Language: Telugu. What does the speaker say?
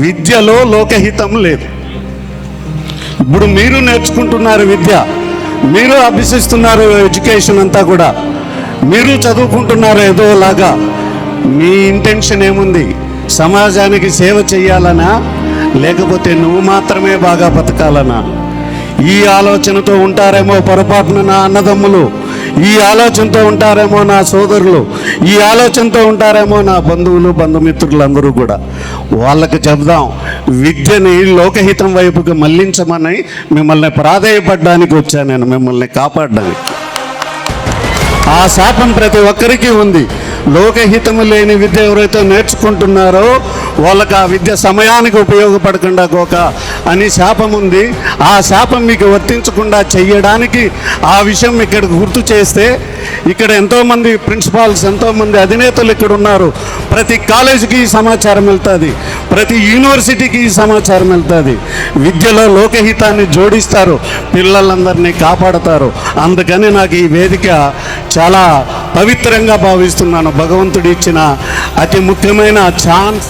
విద్యలో లోకహితం లేదు. ఇప్పుడు మీరు నేర్చుకుంటున్నారు విద్య, మీరు అభ్యసిస్తున్నారు ఎడ్యుకేషన్ అంతా కూడా, మీరు చదువుకుంటున్నారు ఏదోలాగా. మీ ఇంటెన్షన్ ఏముంది? సమాజానికి సేవ చేయాలనా, లేకపోతే నువ్వు మాత్రమే బాగా బతకాలనా? ఈ ఆలోచనతో ఉంటారేమో పొరపాటున నా అన్నదమ్ములు, ఈ ఆలోచనతో ఉంటారేమో నా సోదరులు, ఈ ఆలోచనతో ఉంటారేమో నా బంధువులు బంధుమిత్రులందరూ కూడా. వాళ్ళకి చెప్దాం, విద్యని లోకహితం వైపుకి మళ్లించమని మిమ్మల్ని ప్రాధేయపడడానికి వచ్చాను నేను, మిమ్మల్ని కాపాడడానికి. ఆ శాపం ప్రతి ఒక్కరికి ఉంది. లోకహితము లేని విద్య ఎవరైతే నేర్చుకుంటున్నారో వాళ్ళకి ఆ విద్య సమయానికి ఉపయోగపడకుండా కోక అని శాపం ఉంది. ఆ శాపం మీకు వర్తించకుండా చెయ్యడానికి ఆ విషయం ఇక్కడ గుర్తు చేస్తే, ఇక్కడ ఎంతోమంది ప్రిన్సిపాల్స్, ఎంతోమంది అధినేతలు ఇక్కడ ఉన్నారు. ప్రతి కాలేజీకి ఈ సమాచారం వెళ్తుంది, ప్రతి యూనివర్సిటీకి ఈ సమాచారం వెళ్తుంది. విద్యలో లోకహితాన్ని జోడిస్తారు, పిల్లలందరినీ కాపాడతారు. అందుకని నాకు ఈ వేదిక చాలా పవిత్రంగా భావిస్తున్నాను. భగవంతుడు ఇచ్చిన అతి ముఖ్యమైన ఛాన్స్.